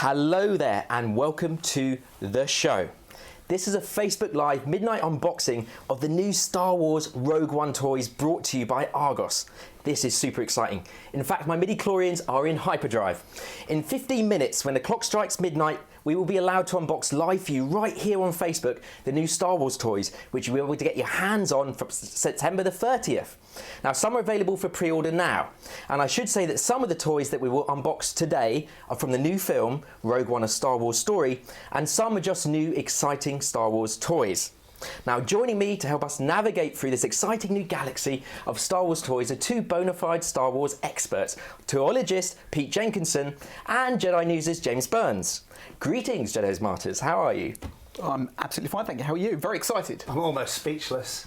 Hello there and welcome to the show. This is a Facebook Live midnight unboxing of the new Star Wars Rogue One toys brought to you by Argos. This is super exciting. In fact, my midi-chlorians are in hyperdrive. In 15 minutes, when the clock strikes midnight, we will be allowed to unbox live for you right here on Facebook the new Star Wars toys, which you'll be able to get your hands on from September the 30th. Now, some are available for pre-order now, and I should say that some of the toys that we will unbox today are from the new film Rogue One: A Star Wars Story, and some are just new exciting Star Wars toys. Now, joining me to help us navigate through this exciting new galaxy of Star Wars toys are two bona fide Star Wars experts, toologist Pete Jenkinson and Jedi News' James Burns. Greetings, Jedi's Martyrs, how are you? I'm absolutely fine, thank you. How are you? Very excited. I'm almost speechless.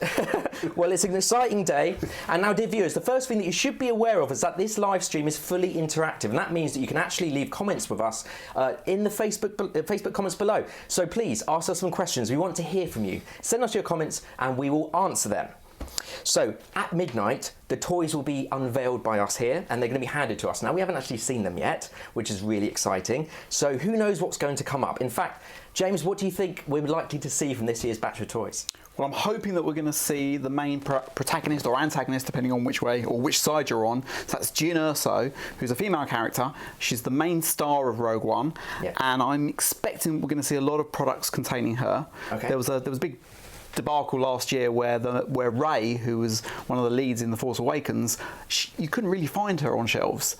Well, it's an exciting day. And now, dear viewers, the first thing that you should be aware of is that this live stream is fully interactive. And that means that you can actually leave comments with us in the Facebook comments below. So please ask us some questions. We want to hear from you. Send us your comments and we will answer them. So at midnight, the toys will be unveiled by us here and they're going to be handed to us. Now, we haven't actually seen them yet, which is really exciting. So who knows what's going to come up? In fact, James, what do you think we're likely to see from this year's batch of toys? Well, I'm hoping that we're going to see the main protagonist or antagonist, depending on which way or which side you're on. So that's Jyn Erso, who's a female character. She's the main star of Rogue One, yeah. And I'm expecting we're going to see a lot of products containing her. Okay. There was a big debacle last year where Rey, who was one of the leads in The Force Awakens, you couldn't really find her on shelves.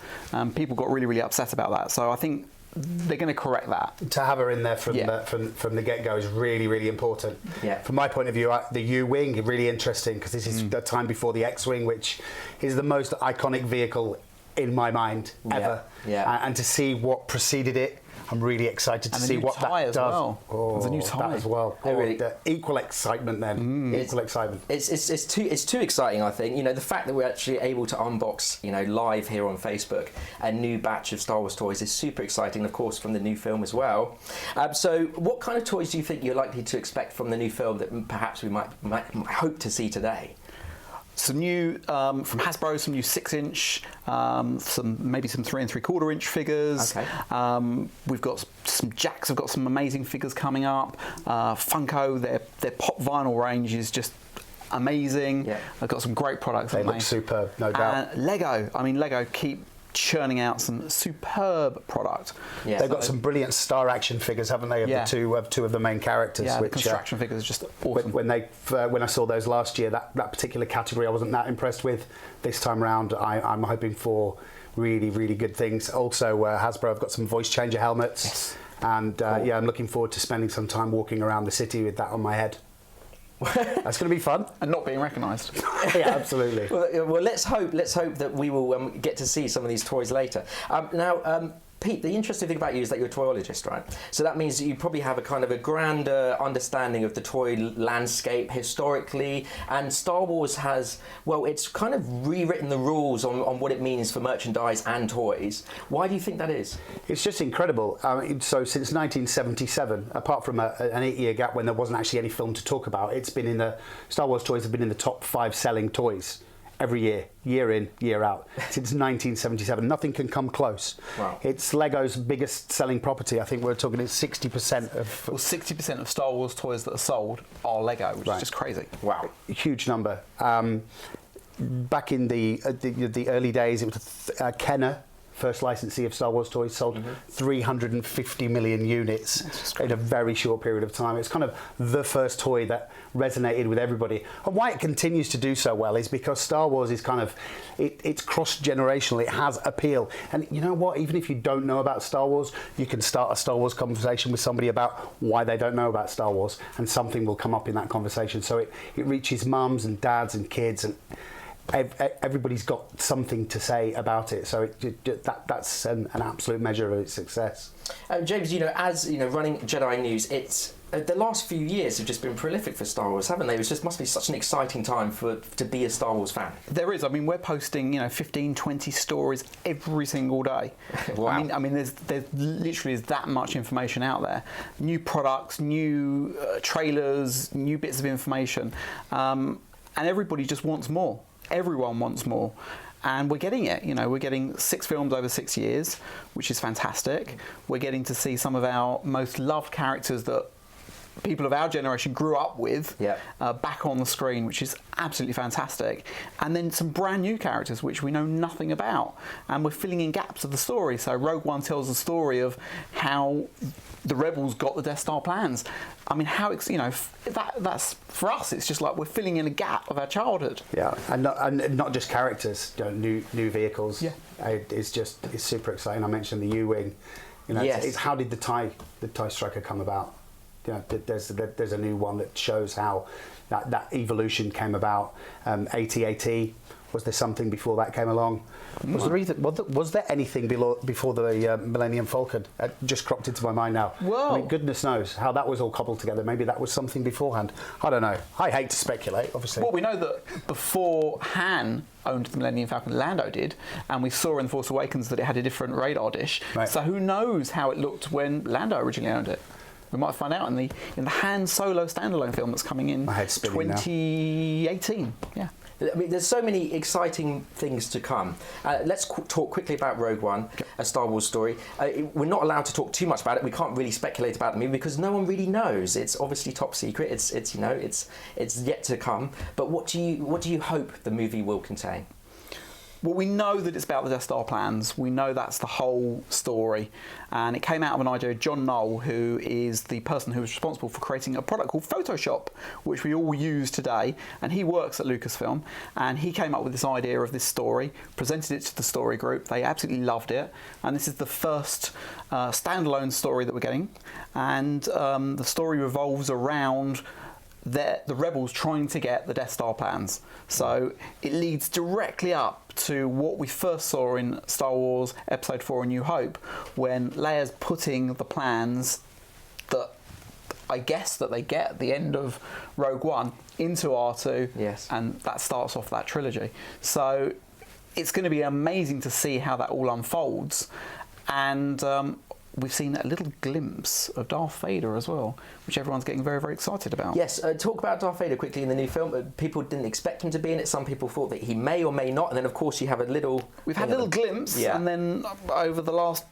People got really, really upset about that. So I think they're going to correct that. To have her in there from the get-go is really, really important. Yeah. From my point of view, the U-Wing is really interesting because this is the time before the X-Wing, which is the most iconic vehicle in my mind ever. Yeah. And to see what preceded it, I'm really excited to see what that does. Well. Oh, there's a new tie that as well. Oh, really, the equal excitement then. Equal excitement. It's too exciting, I think. You know, the fact that we're actually able to unbox, live here on Facebook a new batch of Star Wars toys is super exciting. Of course, from the new film as well. So, what kind of toys do you think you're likely to expect from the new film that perhaps we might hope to see today? Some new from Hasbro, some new 6-inch, maybe some 3 3/4 inch figures. Okay. We've got some Jacks. Have got some amazing figures coming up. Funko, their pop vinyl range is just amazing. Yeah. They've got some great products. They look superb, no doubt. Lego. I mean, Lego keep churning out some superb product. Yeah, they've got some brilliant Star Action figures, haven't they? Of two of the main characters. Yeah, the construction figures are just awesome. When I saw those last year, that particular category I wasn't that impressed with. This time round, I'm hoping for really, really good things. Also, Hasbro have got some voice changer helmets, yes. And cool. Yeah, I'm looking forward to spending some time walking around the city with that on my head. That's going to be fun. And not being recognised. Yeah, absolutely. Well, let's hope that we will get to see some of these toys later. Now, Pete, the interesting thing about you is that you're a toyologist, right? So that means you probably have a kind of a grander understanding of the toy landscape historically, and Star Wars has, well, it's kind of rewritten the rules on what it means for merchandise and toys. Why do you think that is? It's just incredible. So since 1977, apart from an 8-year gap when there wasn't actually any film to talk about, Star Wars toys have been in the top 5 selling toys every year in, year out, since 1977. Nothing can come close. Wow. It's Lego's biggest selling property. I think we're talking 60% of... Well, 60% of Star Wars toys that are sold are Lego, which is just crazy. Wow. Huge number. Back in the early days, it was Kenner, first licensee of Star Wars toys, sold 350 million units in a very short period of time. It's kind of the first toy that resonated with everybody. And why it continues to do so well is because Star Wars is kind of, it's cross-generational, it has appeal. And you know what, even if you don't know about Star Wars, you can start a Star Wars conversation with somebody about why they don't know about Star Wars, and something will come up in that conversation. So it reaches mums and dads and kids, and everybody's got something to say about it, so that's an absolute measure of its success. James, as running Jedi News, it's the last few years have just been prolific for Star Wars, haven't they? It just must be such an exciting time to be a Star Wars fan. There is. I mean, we're posting 15, 20 stories every single day. Wow. I mean, there's literally that much information out there. New products, new trailers, new bits of information, and everybody just wants more. Everyone wants more. And we're getting it. You know, we're getting 6 films over 6 years, which is fantastic. We're getting to see some of our most loved characters that people of our generation grew up with back on the screen, which is absolutely fantastic. And then some brand new characters which we know nothing about, and we're filling in gaps of the story. So Rogue One tells the story of how the rebels got the Death Star plans. I mean, how that's for us. It's just like we're filling in a gap of our childhood. Yeah, and not just characters, new vehicles. Yeah, it's super exciting. I mentioned the U-wing. You know, it's how did the TIE Striker come about? You know, there's a new one that shows how that evolution came about. AT-AT, was there something before that came along? Was there anything before the Millennium Falcon? Just cropped into my mind now. Whoa. I mean, goodness knows how that was all cobbled together. Maybe that was something beforehand. I don't know. I hate to speculate, obviously. Well, we know that before Han owned the Millennium Falcon, Lando did, and we saw in The Force Awakens that it had a different radar dish. Right. So who knows how it looked when Lando originally owned it? We might find out in the Han Solo standalone film that's coming in 2018. Yeah. I mean, there's so many exciting things to come. Let's talk quickly about Rogue One, a Star Wars story. We're not allowed to talk too much about it. We can't really speculate about the movie because no one really knows. It's obviously top secret. It's yet to come. But what do you hope the movie will contain? Well, we know that it's about the Death Star plans. We know that's the whole story. And it came out of an idea of John Knoll, who is the person who was responsible for creating a product called Photoshop, which we all use today. And he works at Lucasfilm. And he came up with this idea of this story, presented it to the story group. They absolutely loved it. And this is the first standalone story that we're getting. And the story revolves around the rebels trying to get the Death Star plans. So it leads directly up to what we first saw in Star Wars Episode 4 A New Hope, when Leia's putting the plans that I guess that they get at the end of Rogue One into R2. Yes. And that starts off that trilogy. So it's going to be amazing to see how that all unfolds. And we've seen a little glimpse of Darth Vader as well, which everyone's getting very, very excited about. Yes, talk about Darth Vader quickly in the new film. People didn't expect him to be in it. Some people thought that he may or may not. And then, of course, you have a little... We've had a little glimpse, and then over the last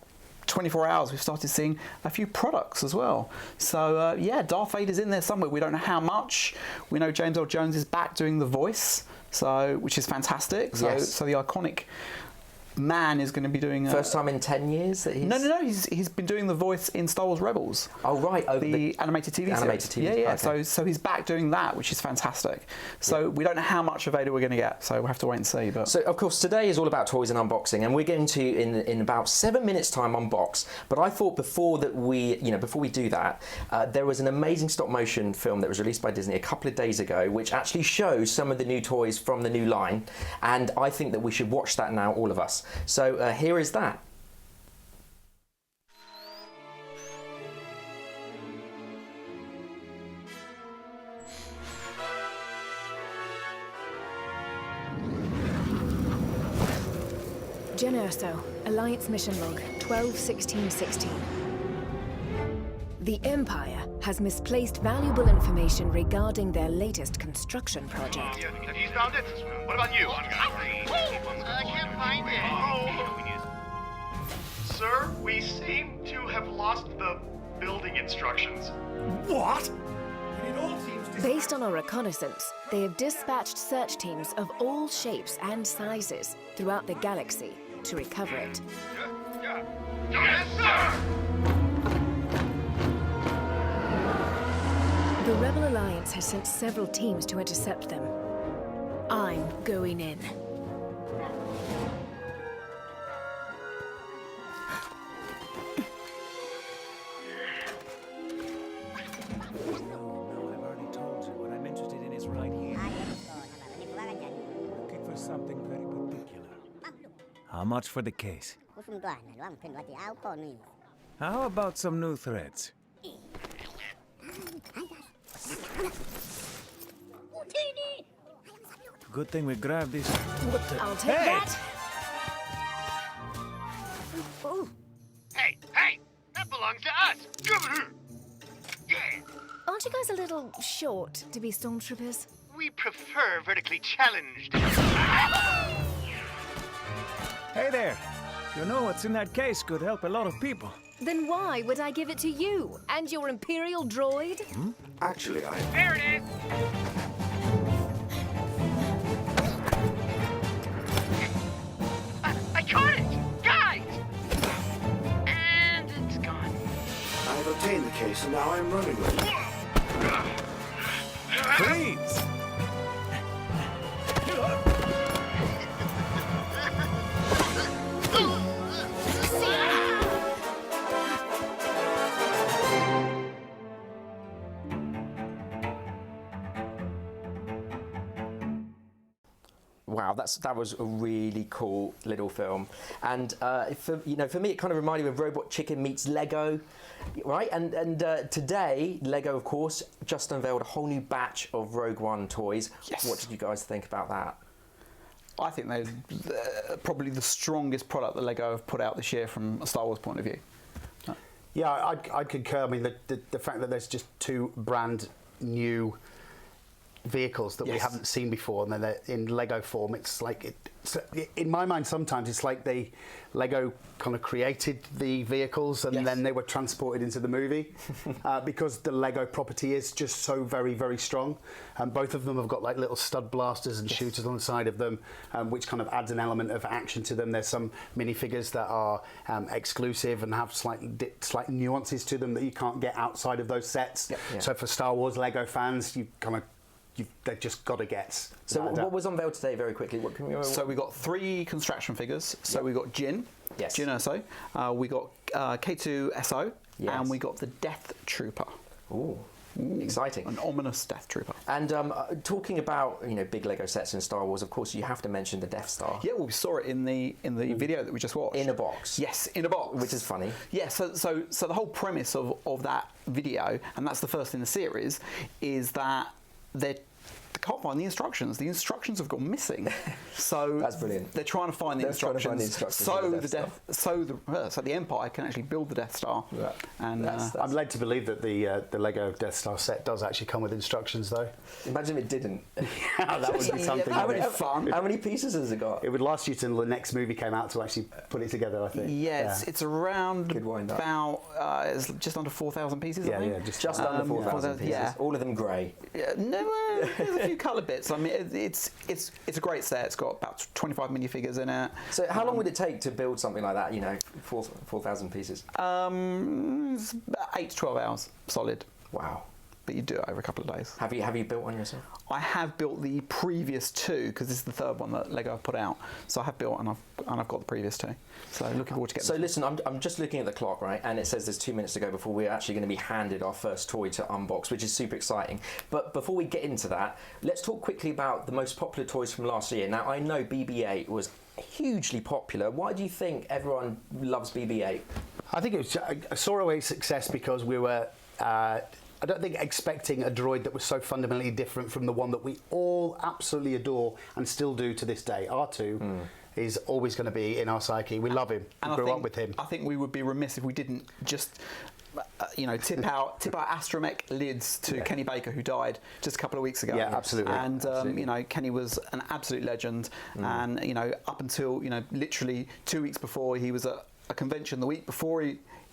24 hours, we've started seeing a few products as well. So, Darth Vader's in there somewhere. We don't know how much. We know James Earl Jones is back doing the voice, which is fantastic. So the iconic man is going to be doing first time in 10 years that he's... No, he's been doing the voice in Star Wars Rebels. Oh right, the animated TV series. Yeah. Okay. So he's back doing that, which is fantastic. So we don't know how much of Vader we're going to get, so we'll have to wait and see. But so of course today is all about toys and unboxing, and we're going to in about 7 minutes time unbox. But I thought before we do that, there was an amazing stop motion film that was released by Disney a couple of days ago, which actually shows some of the new toys from the new line, and I think that we should watch that now, all of us. So here is that. Jen Erso, Alliance Mission Log 12-16-16. The Empire has misplaced valuable information regarding their latest construction project. He's found it? What about you? I can't find it. Sir, we seem to have lost the building instructions. What? It all seems Based on our reconnaissance, they have dispatched search teams of all shapes and sizes throughout the galaxy to recover it. Yes, sir! The Rebel Alliance has sent several teams to intercept them. I'm going in. No, I've already told you. What I'm interested in is right here. Looking for something very particular. How much for the case? How about some new threads? Good thing we grabbed this. What the? I'll take that. Hey, that belongs to us. Yeah. Aren't you guys a little short to be stormtroopers? We prefer vertically challenged. Hey there. You know what's in that case could help a lot of people. Then why would I give it to you and your Imperial droid? Actually, There it is! I caught it! Guys! And it's gone. I've obtained the case and now I'm running with it. Please! Wow, that was a really cool little film, and for me, it kind of reminded me of Robot Chicken meets Lego, right? And today, Lego, of course, just unveiled a whole new batch of Rogue One toys. Yes. What did you guys think about that? I think they're probably the strongest product that Lego have put out this year from a Star Wars point of view. Yeah, I'd concur. I mean, the fact that there's just two brand new vehicles that we haven't seen before, and then they're in Lego form. It's like in my mind, sometimes it's like Lego kind of created the vehicles and then they were transported into the movie because the Lego property is just so very, very strong. And both of them have got like little stud blasters and shooters on the side of them, which kind of adds an element of action to them. There's some minifigures that are exclusive and have slight nuances to them that you can't get outside of those sets. So for Star Wars Lego fans, they've just got to get. So what was unveiled today, very quickly? What can we remember? So we got 3 construction figures. So we got Jyn, Jyn Erso. We got K2SO, and we got the Death Trooper. Ooh. Exciting. An ominous Death Trooper. And talking about big Lego sets in Star Wars, of course you have to mention the Death Star. Yeah, well, we saw it in the video that we just watched. In a box. Yes, in a box. Which is funny. Yeah, so the whole premise of that video, and that's the first in the series, is that they can't find the instructions. The instructions have gone missing. So that's brilliant. They're trying to find the instructions. So the Empire can actually build the Death Star. Yeah. And I'm led to believe that the Lego Death Star set does actually come with instructions, though. Imagine if it didn't. That would be something. How many pieces has it got? It would last you till the next movie came out to actually put it together, I think. Yeah, it's around about it's just under 4,000 pieces. Yeah, I think. yeah, just under 4,000 pieces. Yeah. All of them grey. No, there's a few colour bits. I mean, it's a great set. It's got about 25 minifigures in it. So how long would it take to build something like that? 4,000 pieces. It's about 8 to 12 hours, solid. Wow. But you do it over a couple of days. Have you built one yourself? I have built the previous 2 because this is the 3rd one that Lego have put out. So I have built and I've got the previous 2. So looking forward to getting. So listen, I'm just looking at the clock, right, and it says there's 2 minutes to go before we're actually going to be handed our first toy to unbox, which is super exciting. But before we get into that, let's talk quickly about the most popular toys from last year. Now I know BB-8 was hugely popular. Why do you think everyone loves BB-8? I think it was a soaring success because we were. I don't think expecting a droid that was so fundamentally different from the one that we all absolutely adore and still do to this day. R2 is always going to be in our psyche. We love him. We grew up with him. I think we would be remiss if we didn't just tip our astromech lids to Kenny Baker, who died just a couple of weeks ago. Yeah, absolutely. And Kenny was an absolute legend. And up until literally 2 weeks before, he was at a convention. The week before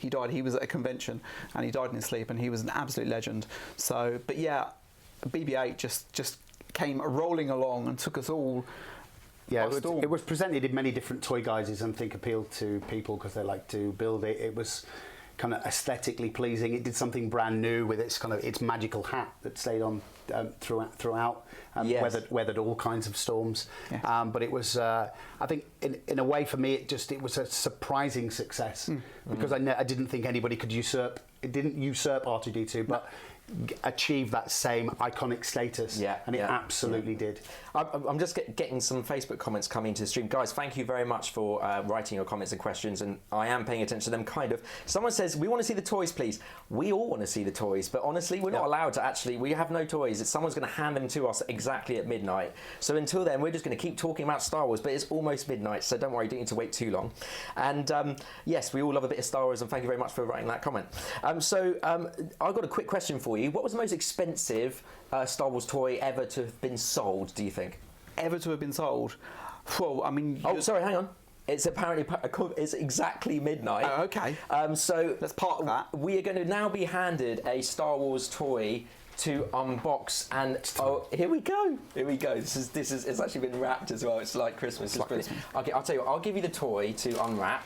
he died, he was at a convention, and he died in his sleep, and he was an absolute legend. So, but yeah, BB-8 just came rolling along and took us all. Yeah, it was presented in many different toy guises and I think appealed to people because they like to build it. It was kind of aesthetically pleasing. It did something brand new with its magical hat that stayed on throughout. Weathered all kinds of storms. Yeah. But it was, I think, in a way for me, it was a surprising success because I didn't think anybody could usurp. It didn't usurp R2-D2, but achieve that same iconic status, and it absolutely did. I'm just getting some Facebook comments coming to the stream. Guys, thank you very much for writing your comments and questions, and I am paying attention to them, kind of. Someone says, we want to see the toys, please. We all want to see the toys, but honestly, we're not allowed to actually. We have no toys. Someone's going to hand them to us exactly at midnight. So until then, we're just going to keep talking about Star Wars, but it's almost midnight, so don't worry, you don't need to wait too long. And yes, we all love a bit of Star Wars, and thank you very much for writing that comment. I've got a quick question for you. What was the most expensive Star Wars toy ever to have been sold, do you think? Ever to have been sold? Well, I mean... Oh, sorry, hang on. It's apparently it's exactly midnight. Oh, okay. So let's park that. We are going to now be handed a Star Wars toy to unbox, and here we go. This is it's actually been wrapped as well. It's like Christmas. It's brilliant. Okay, I'll tell you what, I'll give you the toy to unwrap.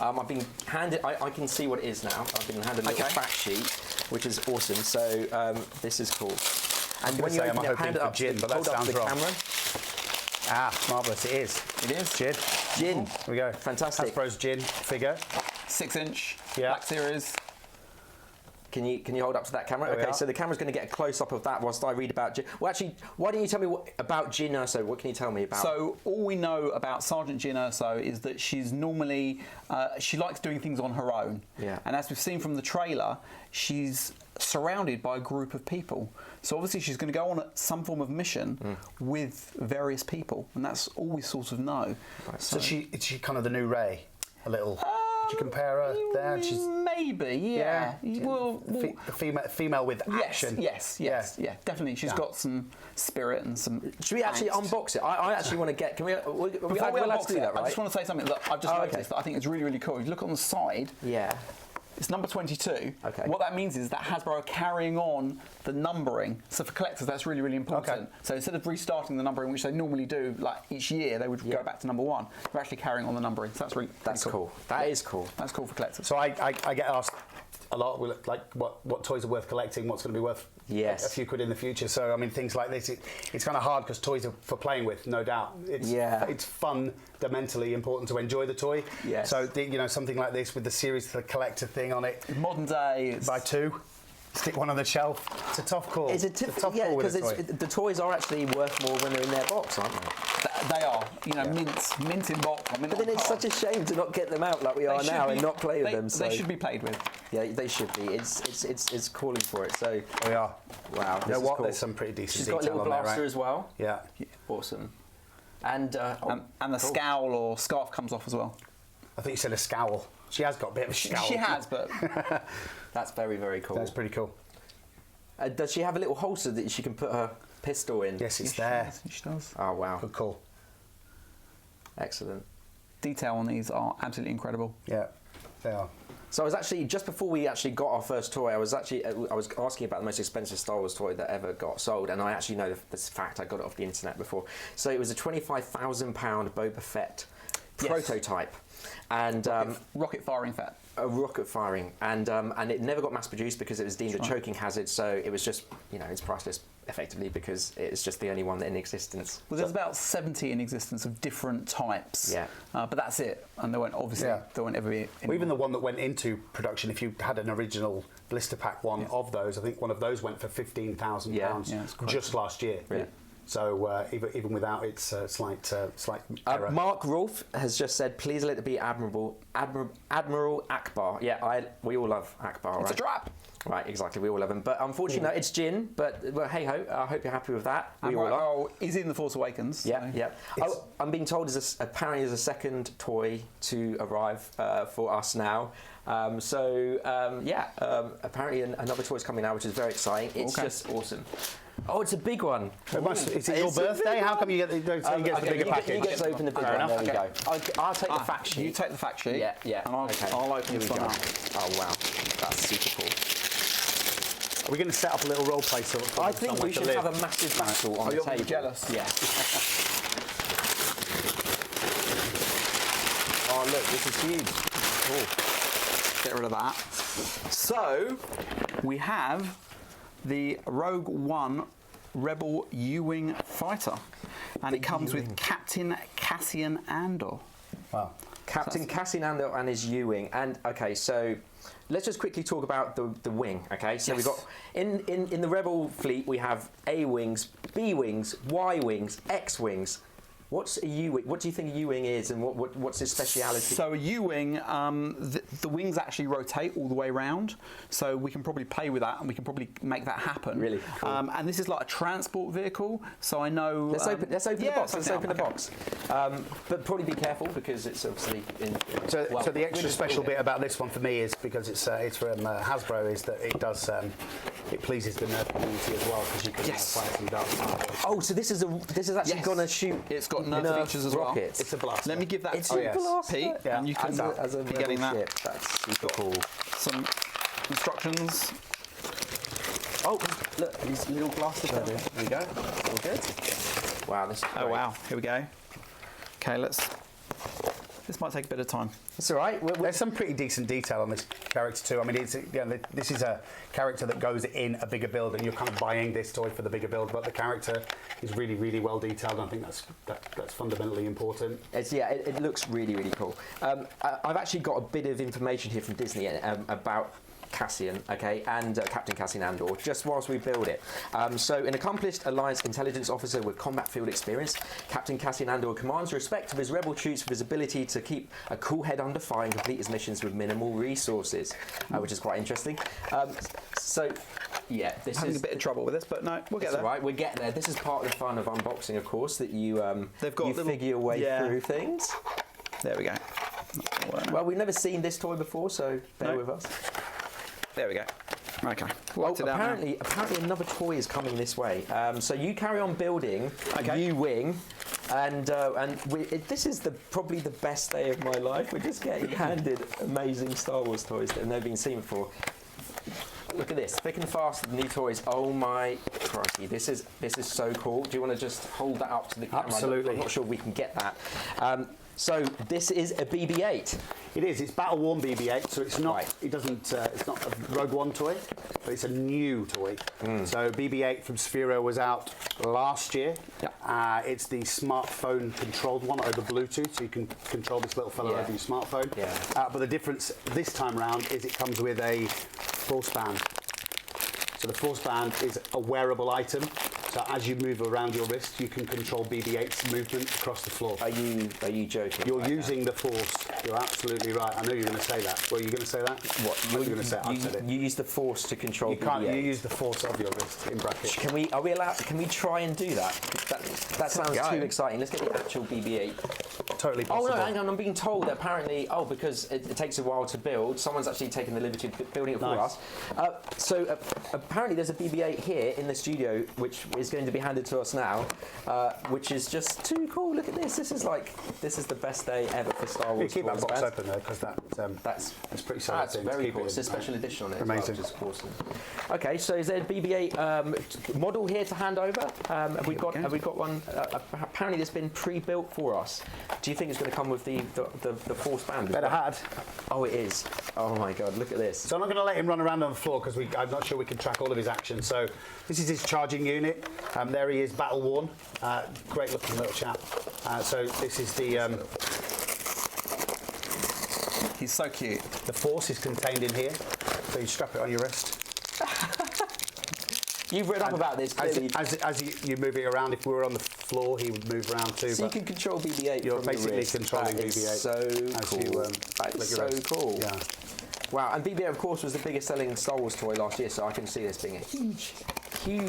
I've been handed. I can see what it is now. I've been handed a little fact sheet, which is awesome. So this is cool. And when you open it, hand it up, gin, but that hold up sounds the wrong. camera. Marvellous, it is. It is. Gin. Gin. Here we go. Fantastic. Hasbro's gin figure. 6-inch. Yeah. Black Series. Can you hold up to that camera? Okay, so the camera's going to get a close-up of that whilst I read about Jyn. Well, actually, why don't you tell me about Jyn Erso? What can you tell me about? So all we know about Sergeant Jyn Erso is that she's normally, she likes doing things on her own. Yeah. And as we've seen from the trailer, she's surrounded by a group of people. So obviously she's going to go on some form of mission with various people, and that's all we sort of know. Right. So is she kind of the new Rey? A little. Could you compare her there? She's maybe, yeah. Well, female with action. Yes, definitely. She's got some spirit and some. Should we actually unbox it? I actually want to get. Can we? Before we unbox unbox it, that, right? I just want to say something that I've just noticed that I think is really, really cool. If you look on the side. Yeah. It's number 22. Okay. What that means is that Hasbro are carrying on the numbering. So for collectors, that's really, really important. Okay. So instead of restarting the numbering, which they normally do, like each year, they would go back to number 1. They're actually carrying on the numbering. So that's really cool. That is cool. That's cool for collectors. So I get asked a lot, like what toys are worth collecting, what's going to be worth a few quid in the future. So I mean, things like this, it's kind of hard because toys are for playing with, no doubt. It's fundamentally important to enjoy the toy. Yes. So something like this with the series, the collector thing on it. Modern day, buy 2. Stick one on the shelf. It's a tough call. It's a tough call because the toys are actually worth more when they're in their box, aren't they? They are. Mint in box. But then it's such a shame to not get them out like we are now and not play with them. So. They should be played with. Yeah, they should be. It's calling for it. So we are. Wow. You know what? Cool. There's some pretty decent. She's got a little blaster as well. Yeah. Awesome. And the scowl or scarf comes off as well. I think you said a scowl. She has got a bit of a scowl. She has, but that's very, very cool. That's pretty cool. Does she have a little holster that she can put her pistol in? Yes, it's there. She does. Oh, wow. Good call. Excellent. Detail on these are absolutely incredible. Yeah, they are. So I was actually, just before we actually got our first toy, I was asking about the most expensive Star Wars toy that ever got sold, and I actually know this fact. I got it off the internet before. So it was a £25,000 Boba Fett prototype. And rocket firing Fett. A rocket firing, and it never got mass produced because it was deemed a choking hazard. So it was just, it's priceless effectively because it's just the only one in existence. Well, there's about 70 in existence of different types. Yeah. But that's it, and there won't ever be. Well, even the one that went into production, if you had an original blister pack one of those, I think one of those went for £15,000 just last year. Really? So even without its slight error. Mark Rolfe has just said, please let it be Admiral Akbar. Yeah, we all love Akbar, right? It's a trap. Right, exactly. We all love him. But unfortunately, no, it's Jyn. But hey-ho, I hope you're happy with that. We all are. Oh, he's in The Force Awakens. Yeah, so. yeah. I'm being told apparently there's a second toy to arrive for us now. Apparently another toy is coming out, which is very exciting. It's just awesome. Oh, it's a big one. Is it your birthday? How come you get the bigger package? You get to open the big one. There we go. I'll take the fact sheet. You take the fact sheet. Yeah, yeah. And I'll open this one up. Oh, wow. That's super cool. Are we going to set up a little role play? I think we should have a massive battle on the table. Jealous. Yeah. Oh, look, this is huge. Cool. Get rid of that. So, we have the Rogue One Rebel U-Wing fighter. And it comes with Captain Cassian Andor. Wow. Captain Cassian Andor and his U-Wing. And, okay, so let's just quickly talk about the wing, okay? So we've got, in the Rebel fleet, we have A-Wings, B-Wings, Y-Wings, X-Wings. What's a U-Wing? What do you think a U-Wing is, and what's its speciality? So a U-Wing, the wings actually rotate all the way around, so we can probably play with that, and we can probably make that happen. Really cool. And this is like a transport vehicle, so I know... Let's open the box. Let's open the box. But probably be careful because it's obviously... So the extra special bit about this one for me is because it's from Hasbro is that it does it pleases the nerd community as well because you can fire some darts. Oh, so this is actually gonna shoot. It's got nerf features as well. rockets. It's a blaster. Let me give that It's to a blaster. Pete, Yeah. and you can as a be getting rebel that. ship. That's super cool. Some instructions. Oh, look, these little blasters. There we go. All good. Wow, this is Oh great. wow, here we go. Okay, this might take a bit of time. It's all right. There's some pretty decent detail on this character too. I mean, this is a character that goes in a bigger build, and you're kind of buying this toy for the bigger build. But the character is really, really well detailed. And I think that's fundamentally important. It looks really, really cool. I've actually got a bit of information here from Disney about Cassian, okay, and Captain Cassian Andor, just whilst we build it. So, an accomplished Alliance intelligence officer with combat field experience, Captain Cassian Andor commands respect of his rebel troops for his ability to keep a cool head under fire and complete his missions with minimal resources, which is quite interesting. So, yeah, this Having is a bit of trouble with this, but no, we'll get there. all right. We're getting there. This is part of the fun of unboxing, of course, that you They've got you little- figure your way through things. There we go. Well, we've never seen this toy before, so bear with us. There we go. Okay. Well, apparently another toy is coming this way. So you carry on building. You wing, and this is probably the best day of my life. We're just getting handed amazing Star Wars toys that have never been seen before. Look at this, thick and fast new toys. Oh my crikey, this is so cool. Do you want to just hold that up to the camera? Absolutely. I'm not sure we can get that. So this is a BB-8. It is. It's battle worn BB-8, so it's not. Right. It doesn't. It's not a Rogue One toy, but it's a new toy. So BB-8 from Sphero was out last year. Yeah. It's the smartphone controlled one over Bluetooth, so you can control this little fellow over your smartphone. Yeah. But the difference this time round is it comes with a force band. So the force band is a wearable item. So as you move around your wrist, you can control BB-8's movement across the floor. Are you joking? You're using the force. You're absolutely right. I know you're going to say that. Were you going to say that? What? You're going to say I said it. You use the force to control. You can't. BB-8. You use the force of your wrist in brackets. Are we allowed? Can we try and do that? That sounds too exciting. Let's get the actual BB-8. Totally Oh possible. no, hang on. I'm being told that apparently, because it takes a while to build, someone's actually taken the liberty of building it for Nice. us. Apparently there's a BB-8 here in the studio, which is going to be handed to us now, which is just too cool. Look at this. This is the best day ever for Star Wars. Keep that toys, box man. open though, because that's pretty solid. That's thing to very keep cool. it It's a in. special edition on it. Amazing. As well, which is awesome. Okay, so is there a BB-8 model here to hand over? Have we got one? Apparently, that's been pre-built for us. Do you think it's going to come with the force band? Better had. Oh, it is. Oh my God! Look at this. So I'm not going to let him run around on the floor because I'm not sure we can track all of his actions. So this is his charging unit. There he is, battle worn. Great looking little chap. So this is the. He's so cute. The force is contained in here, so you strap it on your wrist. You've read up about this. Clearly. As you move it around, if we were on the floor, he would move around too. So you can control BB-8. You're from basically your wrist. controlling That is BB-8. So cool. That is so cool. Yeah. Wow, and BB-8 of course was the biggest selling Star Wars toy last year, so I can see this being a huge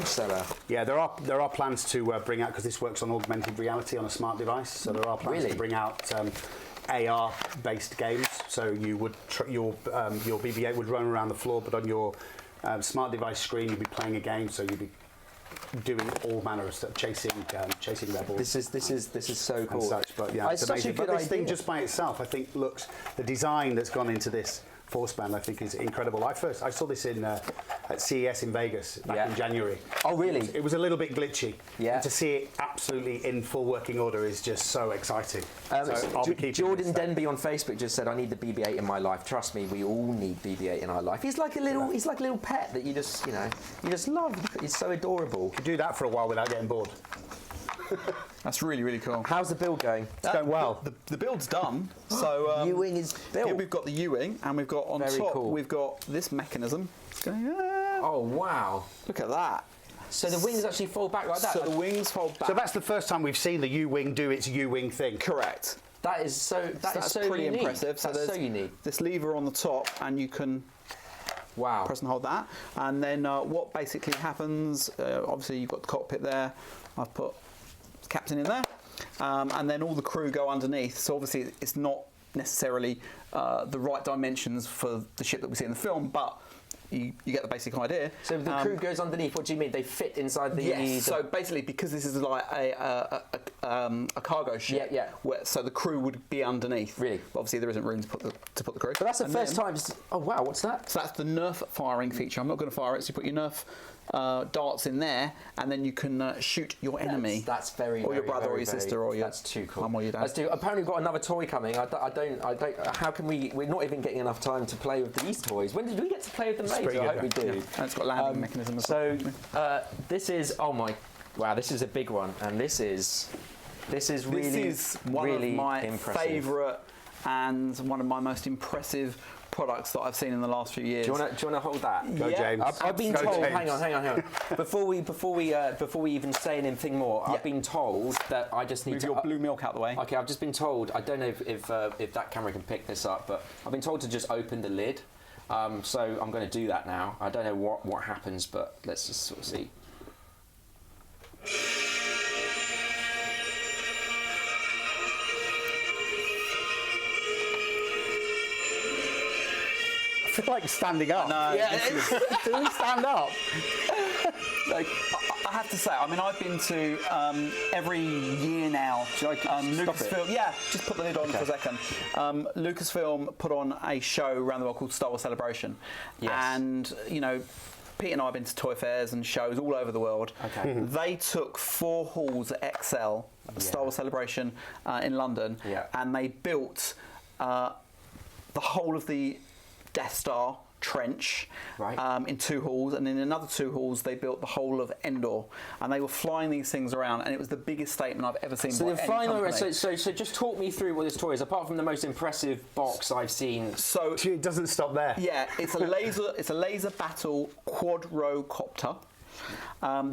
seller. Yeah, there are plans to bring out, because this works on augmented reality on a smart device. So there are plans to bring out AR-based games. So you would your BB-8 would run around the floor, but on your smart device screen you'd be playing a game. So you'd be doing all manner of stuff, chasing rebels. This is so cool. And such, but yeah, it's amazing. But this thing just by itself, I think, looks, the design that's gone into this force band, I think, is incredible. I saw this at CES in Vegas back in January. Oh, really? It was a little bit glitchy. Yeah. And to see it absolutely in full working order is just so exciting. So I'll be keeping Jordan this. Denby on Facebook just said, "I need the BB-8 in my life. Trust me, we all need BB-8 in our life." He's like a little pet that you just love. He's so adorable. You could do that for a while without getting bored. That's really, really cool. How's the build going? It's going well. The build's done. So U-wing is built. Here we've got the U-wing, and we've got on Very top cool. we've got this mechanism. It's going, Oh wow! look at that. So the wings actually fold back like that. So the wings fold back. So that's the first time we've seen the U-wing do its U-wing thing. correct. That is so. That's so pretty unique. impressive. So That's there's so unique. this lever on the top, and you can Wow. press and hold that. And then what basically happens? Obviously, you've got the cockpit there. I've put the captain in there, and then all the crew go underneath. So obviously, it's not necessarily the right dimensions for the ship that we see in the film, but you get the basic idea. So the crew goes underneath. What do you mean? They fit inside the? Yes. So basically, because this is like a cargo ship. Yeah. So the crew would be underneath. Really? But obviously, there isn't room to put the crew. But that's the first time. Oh wow, what's that? So that's the Nerf firing feature. I'm not going to fire it. So you put your Nerf darts in there, and then you can shoot your enemy. That's very, or your very, brother, very, or your sister, or your that's too cool. mum or your dad. That's too. Apparently, we've got another toy coming. I don't. How can we? We're not even getting enough time to play with these toys. When did we get to play with them later? I hope we do. Yeah. And it's got landing mechanism as well. So this is. Oh my! Wow, this is a big one, and this is really. This is one really of my impressive. favourite and one of my most impressive products that I've seen in the last few years. Do you want to hold that? Go, James. I've been Go, told. James. Hang on. Before we even say anything more, I've been told that I just need Move to your blue milk out the way. Okay, I've just been told. I don't know if that camera can pick this up, but I've been told to just open the lid. So I'm going to do that now. I don't know what happens, but let's just sort of see. I feel like standing up. No, Yeah, Do we stand up? like, I have to say, I mean, I've been to every year now. Lucasfilm. Yeah, just put the lid on for a second. Lucasfilm put on a show around the world called Star Wars Celebration, and Pete and I have been to toy fairs and shows all over the world. Okay. They took 4 halls at XL, Star Wars Celebration in London, and they built the whole of the Death Star trench in 2 halls, and in another 2 halls they built the whole of Endor, and they were flying these things around, and it was the biggest statement I've ever seen. So by they're any flying company. around. So just talk me through what this toy is, apart from the most impressive box I've seen. So It doesn't stop there. yeah, it's a laser battle quadrocopter.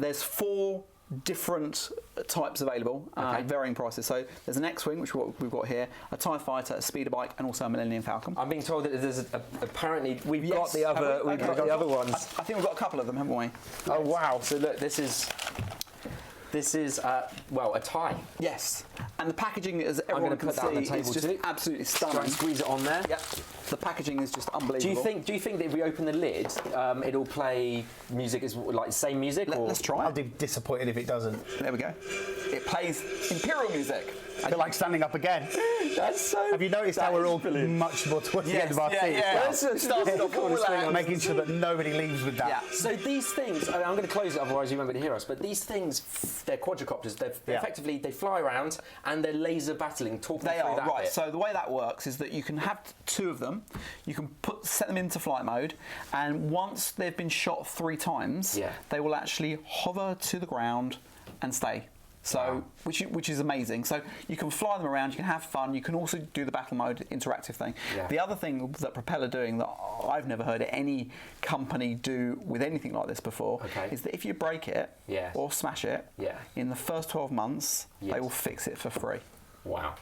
There's 4 different types available, varying prices. So there's an X-wing, which we've got here, a TIE fighter, a speeder bike, and also a Millennium Falcon. I'm being told that there's apparently we've Yes. got the other Have we? got the other ones. I think we've got a couple of them, haven't we? Oh wow! So look, this is well, a tie. Yes. And the packaging, as I'm everyone going to can put that on the see, table is just too. absolutely Try stunning. and squeeze it on there. Yep. The packaging is just unbelievable. Do you think that if we open the lid, it'll play music as like the same music? Or? Let's try I'll it. be disappointed if it doesn't. There we go. It plays Imperial music. I feel like standing up again. That's so. Have you noticed how we're all much more towards the end of our seats? Making sure that nobody leaves with that. Yeah. So these things, I'm going to close it, otherwise you won't be able to hear us. But these things, they're quadricopters. They're effectively they fly around and they're laser battling. Talk me They through are that right. bit. So the way that works is that you can have 2 of them. You can set them into flight mode, and once they've been shot 3 times, they will actually hover to the ground and stay. So, which is amazing. So you can fly them around, you can have fun, you can also do the battle mode interactive thing. Yeah. The other thing that Propeller are doing that I've never heard any company do with anything like this before is that if you break it or smash it, in the first 12 months, they will fix it for free. Wow.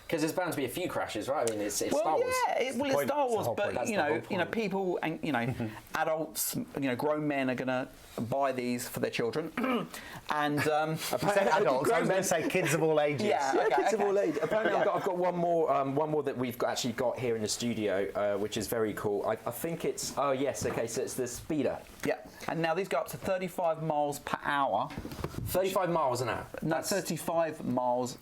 Because there's bound to be a few crashes, right? I mean, it's well, Star Wars. Yeah, it's Star Wars, but you know, people and adults, grown men are going to buy these for their children, and adults. I was going to say kids of all ages. Kids of all ages. Apparently, I've got one more that we've actually got here in the studio, which is very cool. I think it's so it's the speeder. Yeah, and now these go up to 35 miles per hour. 35 miles an hour. No, 35 miles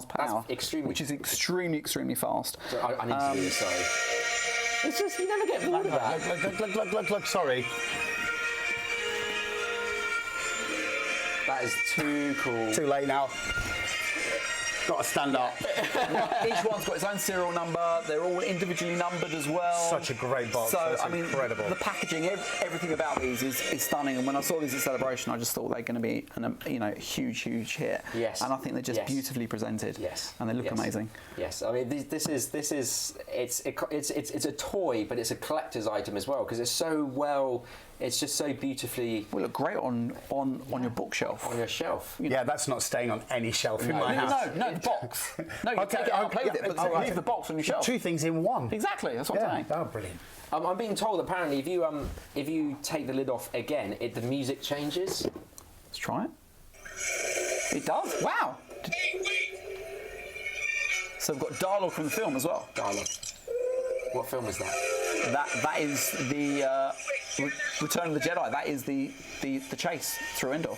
per hour. Extremely. Which is extremely fast. So I need to do this. Sorry. It's just you never get bored of that. Look, sorry. That is too cool. Too late now. Got to stand up. Each one's got its own serial number. They're all individually numbered as well. Such a great box. So That's incredible. The packaging, everything about these is stunning. And when I saw these at Celebration, I just thought they're going to be a huge hit. Yes. And I think they're just beautifully presented. Yes. And they look amazing. Yes. I mean, this is it's a toy, but it's a collector's item as well because it's so well. It's just so beautifully. Will look great on your bookshelf. On your shelf. Yeah, that's not staying on any shelf in my house. No, the box. No, you take it out and play with it, but leave the box on your shelf. 2 things in one. Exactly, that's what I'm saying. Oh, brilliant. I'm being told apparently if you take the lid off again, the music changes. Let's try it. It does. Wow. Hey, wait! So we've got dialogue from the film as well. Dialogue. What film is that? that is the Return of the Jedi. That is the chase through Endor.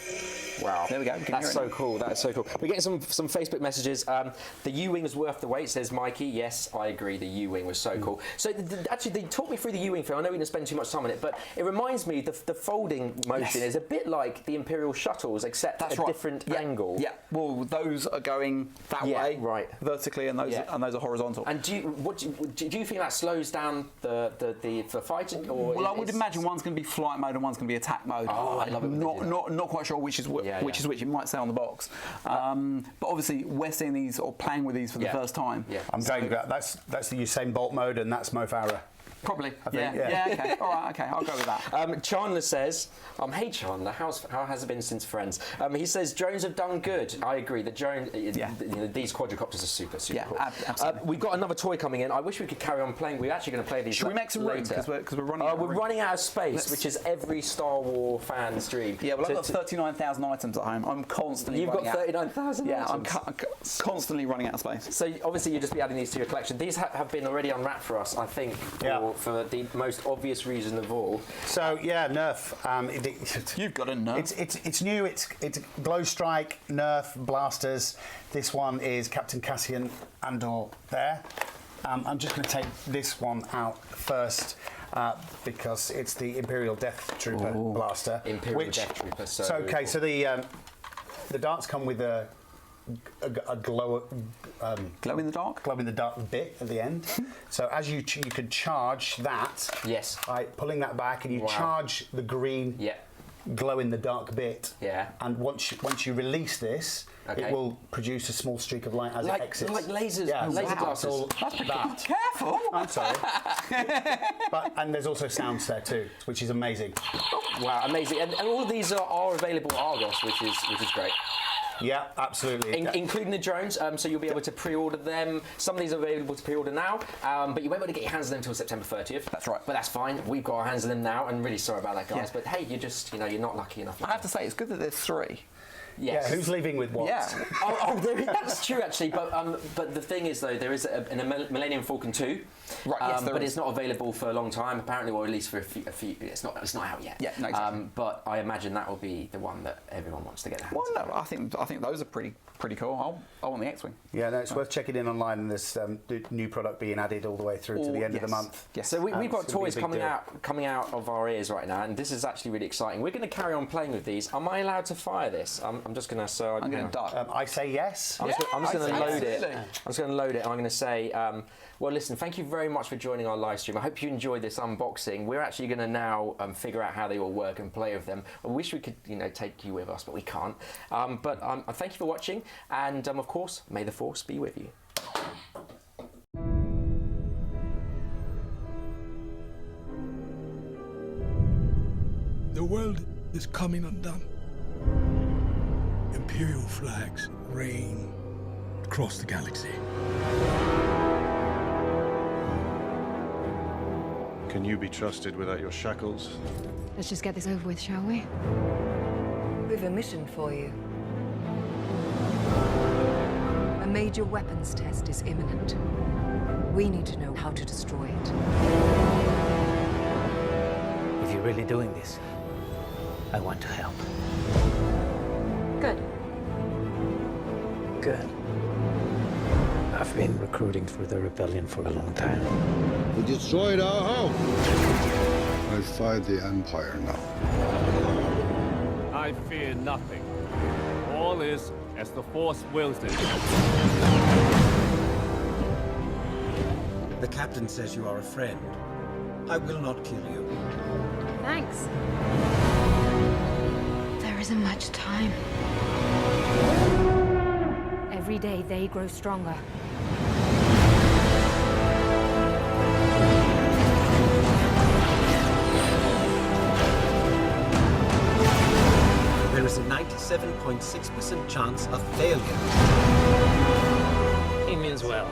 Wow. There we go. That's so cool. That is so cool. We're getting some Facebook messages. The U-Wing was worth the wait, says Mikey. Yes, I agree. The U-Wing was so cool. So actually, they talked me through the U-Wing thing. I know we didn't spend too much time on it, but it reminds me the folding motion is a bit like the Imperial shuttles, except a different angle. Yeah. Well, those are going that way, right, vertically, and those are horizontal. And do you think that slows down the fighting? Or well, I would imagine one's going to be flight mode and one's going to be attack mode. Oh, I love it. Not quite sure which is which. It might say on the box. But obviously, we're seeing these or playing with these for the first time. Yeah. I'm going about that's the Usain Bolt mode, and that's Mo Farah. Probably. I think, Okay. All right. Okay. I'll go with that. Chandler says, "Hey Chandler, how has it been since Friends?" He says drones have done good. I agree. The drone, these quadricopters are super cool. Absolutely. We've got another toy coming in. I wish we could carry on playing. We're actually going to play these. Should we make some room later because we're running? We're running out of space, which is every Star Wars fan's dream. Yeah. Well, I've got 39,000 items at home. I'm constantly. You've got 39,000. Yeah. I'm constantly running out of space. So obviously you'll just be adding these to your collection. These have been already unwrapped for us, I think, for the most obvious reason of all. So Nerf. You've got a Nerf. It's new. It's Glow Strike, Nerf, blasters. This one is Captain Cassian Andor there. I'm just going to take this one out first because it's the Imperial Death Trooper blaster. Imperial Death Trooper. So okay. So the darts come with a glow in the dark bit at the end. So as you could charge that by pulling that back, and you charge the green glow in the dark bit. Yeah. And once you release this, it will produce a small streak of light as it exits. Like lasers. Yeah, laser glasses. That's pretty cool. Careful. I'm sorry. And there's also sounds there too, which is amazing. Wow, amazing. And all of these are available at Argos, which is great. Yeah, absolutely. Including the drones, so you'll be able to pre-order them. Some of these are available to pre-order now, but you won't be able to get your hands on them until September 30th. That's right. But that's fine. We've got our hands on them now, and really sorry about that, guys. But hey, you're not lucky enough. I have to say, it's good that there's 3. Yes. Yeah, who's leaving with what? Yeah. That's true, actually. But the thing is, though, there is a Millennium Falcon 2. Right. Yes, but it's not available for a long time, apparently, or at least for a few. It's not out yet. Yeah. No, exactly. But I imagine that will be the one that everyone wants to get their hands on. Well, no, I think those are pretty cool. I want the X-wing. Yeah, no, it's worth checking in online, and there's new product being added all the way through to the end of the month. Yes. So we've got toys coming out of our ears right now, and this is actually really exciting. We're going to carry on playing with these. Am I allowed to fire this? I'm just going to. So I'm going to duck. I say yes. I'm just going to load it. I'm just going to load it, and I'm going to say, well, listen, thank you very much for joining our live stream. I hope you enjoyed this unboxing. We're actually going to now figure out how they all work and play with them. I wish we could, take you with us, but we can't. But thank you for watching, and of course, may the Force be with you. The world is coming undone. Imperial flags reign across the galaxy. Can you be trusted without your shackles? Let's just get this over with, shall we? We've a mission for you. A major weapons test is imminent. We need to know how to destroy it. If you're really doing this, I want to help. Good. Good. I've been recruiting for the rebellion for a long time. We destroyed our home. I fight the Empire now. I fear nothing. All is as the Force wills it. The captain says you are a friend. I will not kill you. Thanks. There isn't much time. Every day they grow stronger. There is a 97.6% chance of failure. He means well.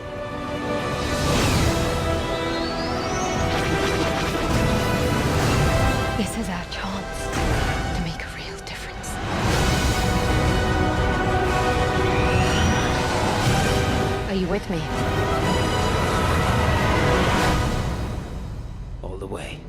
This is our chance to make a real difference. Are you with me? way.